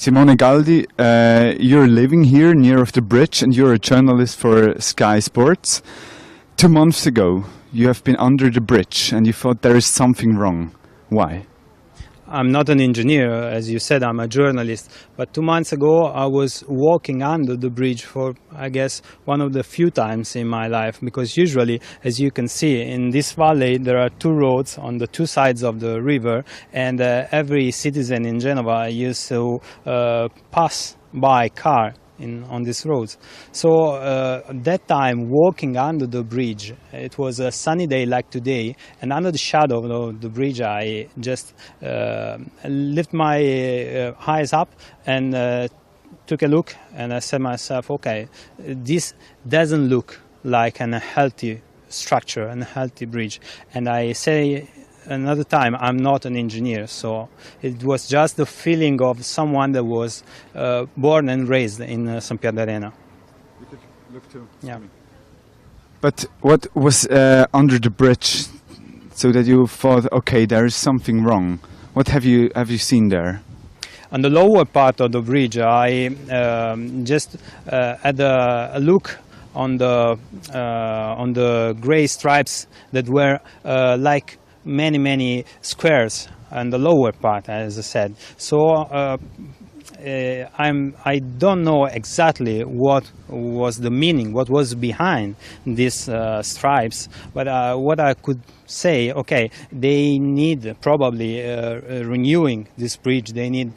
Simone Galdi, you're living here near of the bridge and you're a journalist for Sky Sports. 2 months ago, you have been under the bridge and you thought there is something wrong. Why? I'm not an engineer, as you said, I'm a journalist. But 2 months ago, I was walking under the bridge for, I guess, one of the few times in my life. Because usually, as you can see, in this valley, there are 2 roads on the 2 sides of the river. And every citizen in Genova used to pass by car on these roads. So at that time, walking under the bridge, it was a sunny day like today, and under the shadow of the bridge, I just lift my eyes up and took a look, and I said to myself, okay, this doesn't look like a healthy structure and a healthy bridge. And I say another time, I'm not an engineer, so it was just the feeling of someone that was born and raised in St. Pierre d'Arena. You could look too. Yeah. But what was under the bridge, so that you thought, okay, there is something wrong? What have you seen there? On the lower part of the bridge, I just had a look on the gray stripes that were like many squares on the lower part, as I said. So I don't know exactly what was the meaning, what was behind these stripes, but what I could say, okay, they need probably renewing this bridge, they need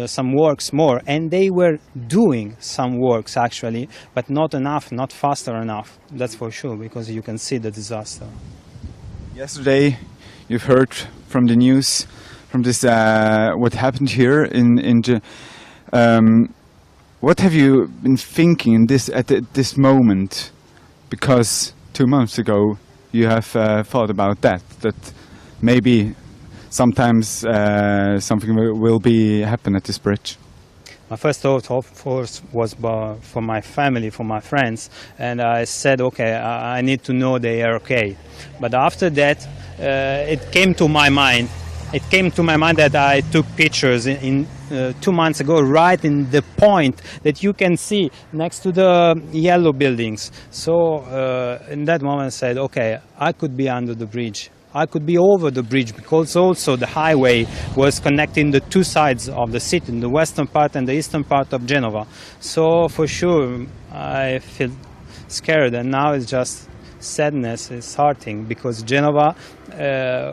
some works more, and they were doing some works actually, but not enough, not faster enough, that's for sure, because you can see the disaster. Yesterday, you've heard from the news, from this what happened here what have you been thinking at this moment? Because 2 months ago you have thought about that maybe sometimes something will happen at this bridge. My first thought, of course, was for my family, for my friends, and I said, okay, I need to know they are okay. But after that, it came to my mind. It came to my mind that I took pictures 2 months ago, right in the point that you can see next to the yellow buildings. So in that moment, I said, okay, I could be under the bridge. I could be over the bridge, because also the highway was connecting the 2 sides of the city, the western part and the eastern part of Genova. So for sure, I feel scared, and now it's just sadness, it's hurting, because Genova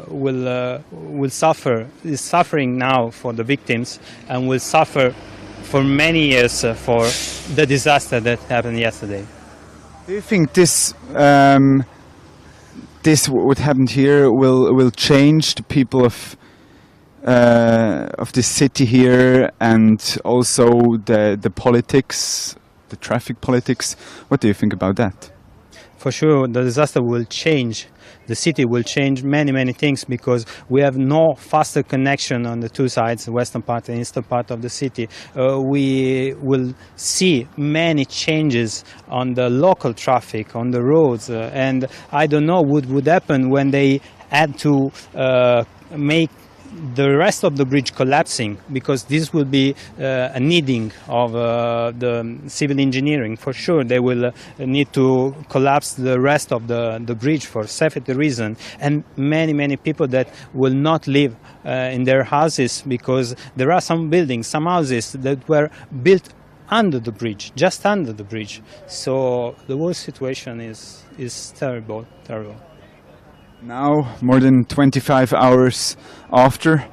will suffer, is suffering now for the victims, and will suffer for many years for the disaster that happened yesterday. Do you think this what happened here will change the people of this city here, and also the politics, the traffic politics? What do you think about that? For sure, the disaster will change. The city will change many things, because we have no faster connection on the 2 sides, the western part and eastern part of the city. We will see many changes on the local traffic, on the roads, and I don't know what would happen when they had to make the rest of the bridge collapsing, because this will be a needing of the civil engineering. For sure, they will need to collapse the rest of the bridge for safety reason, and many people that will not live in their houses, because there are some buildings, some houses that were built under the bridge, just under the bridge. So the whole situation is terrible. Now, more than 25 hours after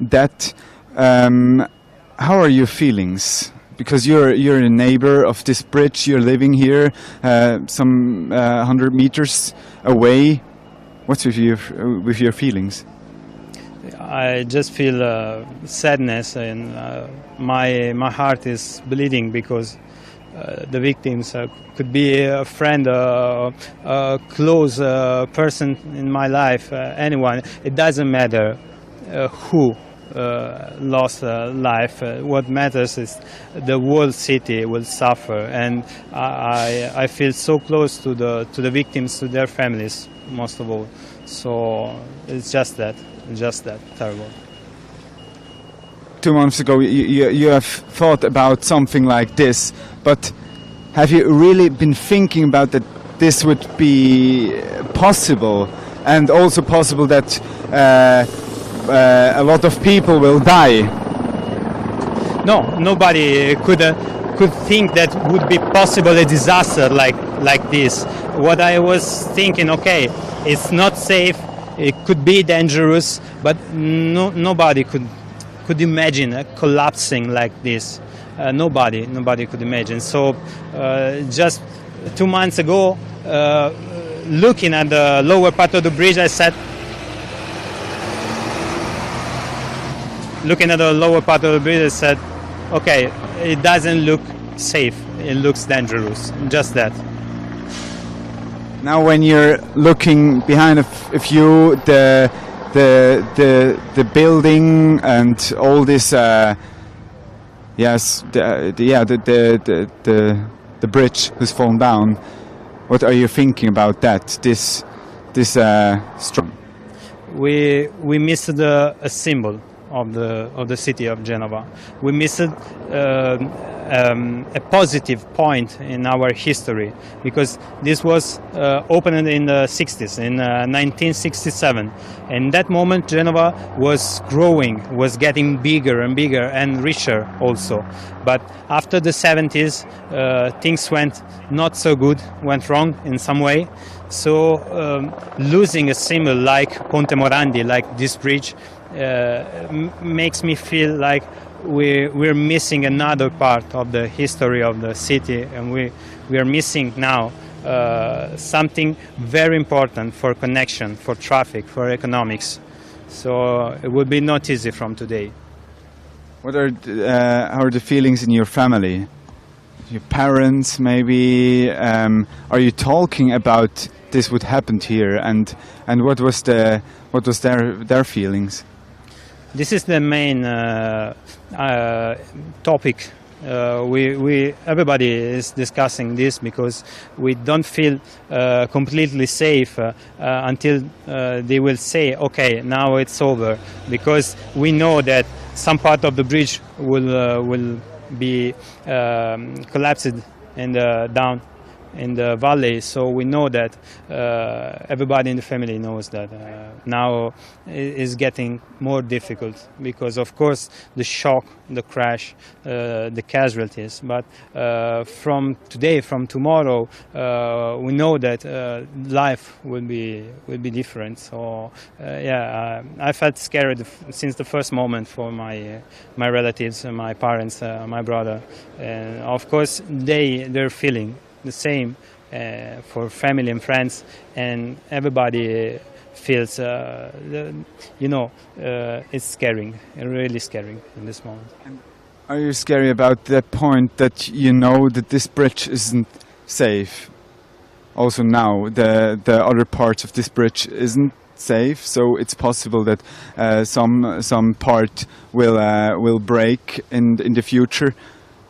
that, how are your feelings? Because you're a neighbor of this bridge, you're living here, some 100 meters away. What's with your feelings? I just feel sadness, and my heart is bleeding, because the victims could be a friend, a close person in my life, anyone. It doesn't matter who lost life. What matters is the whole city will suffer, and I feel so close to the victims, to their families, most of all. So it's just that terrible. 2 months ago you have thought about something like this, but have you really been thinking about that this would be possible, and also possible that a lot of people will die? No, nobody could think that would be possible a disaster like this. What I was thinking, okay, it's not safe, it could be dangerous, but nobody could imagine collapsing like this. Nobody could imagine. So just 2 months ago, looking at the lower part of the bridge, I said, okay, it doesn't look safe, it looks dangerous, just that. Now when you're looking behind of you, the building and all this, yes, the bridge has fallen down. What are you thinking about that? This storm. We missed a symbol of the city of Genova. We missed a positive point in our history, because this was opened in the 60s, in 1967. In that moment, Genova was growing, was getting bigger and bigger and richer also. But after the 70s, things went not so good, went wrong in some way. So losing a symbol like Ponte Morandi, like this bridge, makes me feel like we're missing another part of the history of the city, and we are missing now something very important for connection, for traffic, for economics. So it would be not easy from today. What are how are the feelings in your family? Your parents, maybe? Are you talking about this would happen here, and what was their feelings? This is the main topic. Everybody is discussing this, because we don't feel completely safe until they will say, okay, now it's over, because we know that some part of the bridge will be collapsed and down in the valley. So we know that everybody in the family knows that now it is getting more difficult, because of course the shock, the crash, the casualties. But from today, from tomorrow, we know that life will be different. So I felt scared since the first moment for my relatives, my parents, my brother, and of course they're feeling the same for family and friends, and everybody feels, it's scaring, really scaring in this moment. Are you scary about the point that you know that this bridge isn't safe? Also now, the other parts of this bridge isn't safe, so it's possible that some part will break in the future.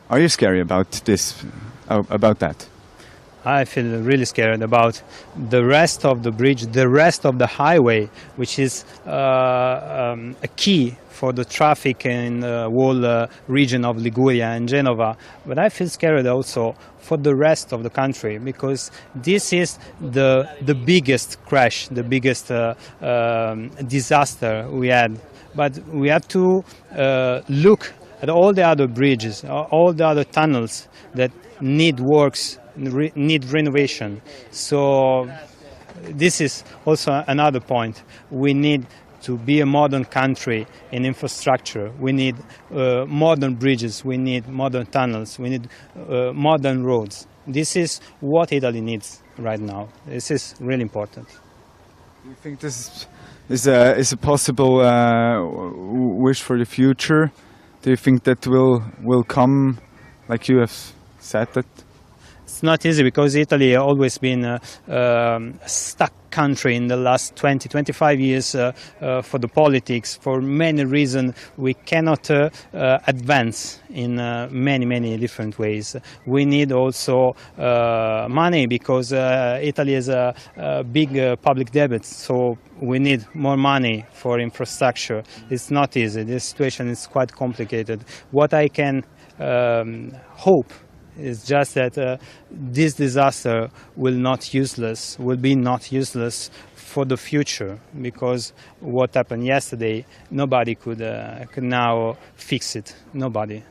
Are you scary about this? About that? I feel really scared about the rest of the bridge, the rest of the highway, which is a key for the traffic in the whole region of Liguria and Genova. But I feel scared also for the rest of the country, because this is the biggest crash, the biggest disaster we had. But we have to look at all the other bridges, all the other tunnels that need works, need renovation. So this is also another point. We need to be a modern country in infrastructure. We need modern bridges, we need modern tunnels, we need modern roads. This is what Italy needs right now. This is really important. Do you think this is a possible wish for the future? Do you think that will come, like you have said that? It's not easy because Italy has always been a stuck country in the last 20-25 years for the politics. For many reasons, we cannot advance in many different ways. We need also money because Italy has a big public debt, so we need more money for infrastructure. It's not easy. This situation is quite complicated. What I can hope is just that this disaster will be not useless for the future, because what happened yesterday, nobody could now fix it. Nobody.